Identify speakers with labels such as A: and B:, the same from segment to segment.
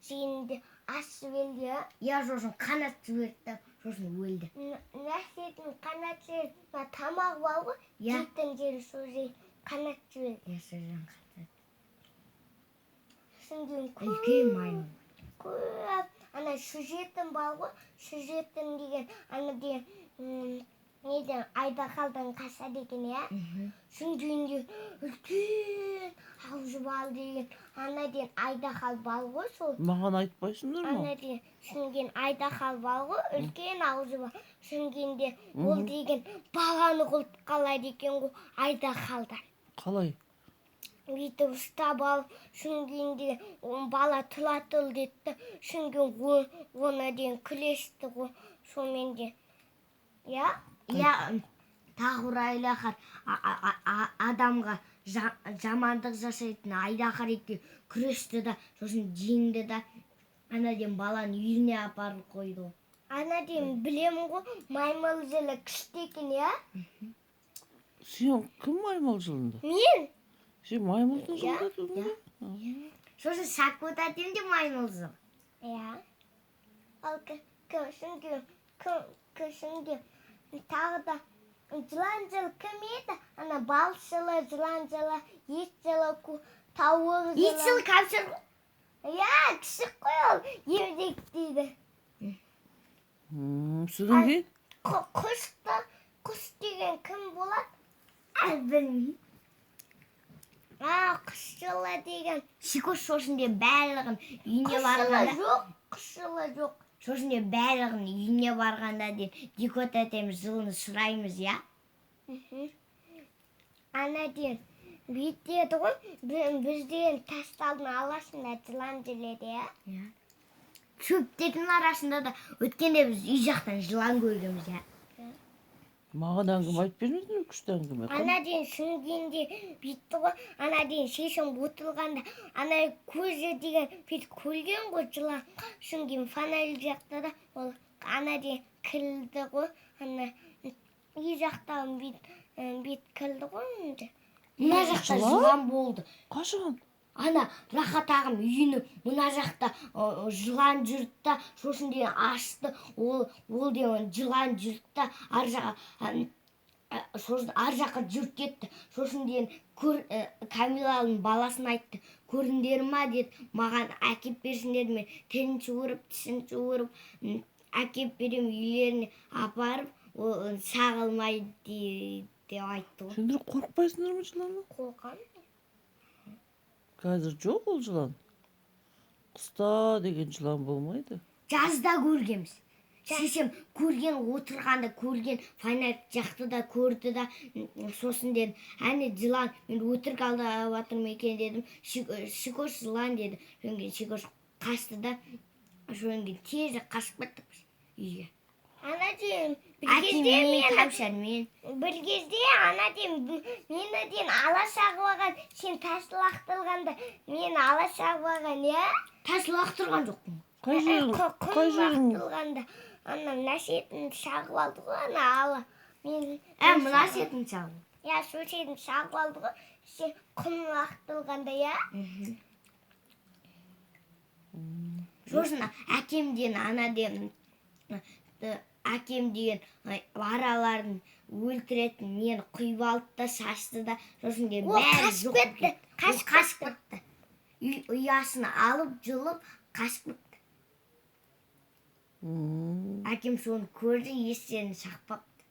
A: жиінде ашып өлді.
B: Я сосын қанат жіберді, сосын өлді.
A: Нәрседің қанат жіберді, тамақ бар ғой, жейтін жері сол жер қанат жіберді.
B: Я сосын қанат.
A: Сосын
B: Үлкен маймыл.
A: көп ана сюжетін бар ғой, сюжетін деген ана деген неден айдақалдан қаша деген, я? Сосын үлкен аузы бар деген ана деген айдақал бар ғой сол.
C: Маған айтпайсыңдар ма?
A: Ана деген сосын айдақал бар ғой, үлкен аузы бар. Сосын ол деген баланы қылып қалайды екен ғой, айдақалдар.
C: Қалай?
A: Бүйтіп ұстап алып, сосын бала тұлатыл деді, сосын оны дейін күлесті ғой, сонымен де. Я?
B: Я тағы бір айдақар адамға жамандық жасайтын айдақар екеуі күресті да, сосын жеңді да, ана дейін баланы үйіне апарып қойды.
A: Ана дейін білемін ғой, маймыл жылы күшті екен, я?
C: Сен кім маймыл жылында?
A: Мен?
C: Сен маймылдың жылында тұрдың ба?
B: Сосын Сакута деймде маймыл жыл.
A: Я. Ал күшінге тағы да жылан жылы кім еді? Ана бал жылы, жылан жылы, ет жылы, тауық жылы.
B: Ет жылы кәпсір ғой?
A: Я, кішік қой ол, евдек дейді.
C: Содан кейін?
A: Құс деген кім болады?
B: Білмеймін.
A: Құс жылы деген.
B: Шикош сосын де бәлігін үйіне барғанда.
A: Құс жылы жоқ.
B: Сосын де бәлігін үйіне барғанда де Дикот әтеміз жылыны сұраймыз, я?
A: Ана дейін бүйтеді ғой, біз деген тасталдың аласында жылан жүреді, я?
B: Шөптердің арасында да өткенде біз үй жақтан жылан көргенбіз, я?
C: Маған әңгіме айтып бермедің, күшті әңгіме.
A: Ана дейін сүнгенде бүйтті ғой, ана дейін шешім бұтылғанда, ана көзі деген бүйтіп көрген ғой жылан, сүнген фонарь жақта да, ол ана дейін кірілді ғой, ана үй жақтан бүйтіп кірілді ғой, енді.
B: Мына жақта жылан болды.
C: Қашан?
B: Ана Рахат ағам үйінің мына жақта жылан жүрді да, сосын деген ашты, ол деген жылан жүрді да, сосын ар жаққа жүріп кетті. Сосын деген Камиланың баласын айтты, көрдіңдер ма деді, маған әкеп берсіндер, мен тілін суырып, тісін суырып, әкеп берем үйлеріне апарып, сағылмайды деп айтты ғой.
C: Сендер қорықпайсыңдар ма жыланнан?
A: Қорқам.
C: Қазір жоқ ол жылан. Қыста деген жылан болмайды.
B: Жазда көргенбіз. Шешем көрген, отырғанда көрген, фонарь жақты да көрді да, сосын дедім, әне жылан, мен өтірік алдап жатырмын екен дедім, Шикош жылан деді. Содан Шикош қашты да, содан тез қашып кеттік үйге.
A: Ана дейін, бір кезде ана дейін, мені дейін ала шағып алған, сен тасы лақтырғанда, мені ала шағып алған, я?
B: Тасы лақтырған жоқпын.
C: Қай жерің?
A: Құм лақтырғанда, ана нәрсетін шағып алды ғой, ана ала.
B: Мына сетін шағып.
A: Я, сол сетін шағып алды ғой, сен құм лақтырғанда, я?
B: Сосын әкемден, ана дейін, әкем деген араларын өлтіретін нені құйып алды да, шашты да, сосын деген бәрі жоқ кетті. Қашып кетті. Ұясын алып, жұлып, қашып кетті. Әкем соны көрді, естерін шақпапты.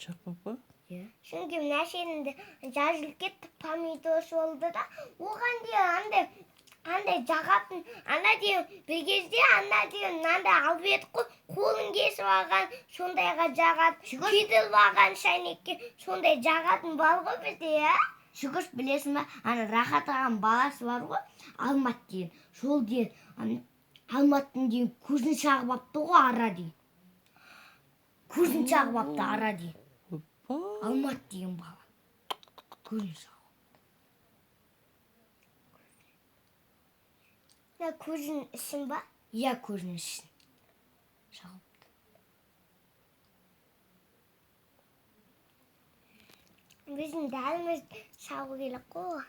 C: Шақпап па?
A: Çünkü нәрсенінде жазылып кетті, помидор болды да, оған дейін андай жағатын, ана дейін бір кезде ана дейін мынандай алып едік қой, қолын кесіп алған, сондайға жағатын, күйдіріп алған шайнекке, сондай жағатын бар ғой бізде, я?
B: Шүкіш, білесің ба, ана Рахат ағам баласы бар ғой, Алмат дейін, сол дейін, Алматтың дейін көзін шағып апты ғой, ара дейін. Көзін шағып апты, ара дейін. Алмат деген бала. Көзін шағып.
A: Көзін ішін ба?
B: Я, көзін ішін. Шағыпты.
A: Біздің дәріміз шағу келек қой.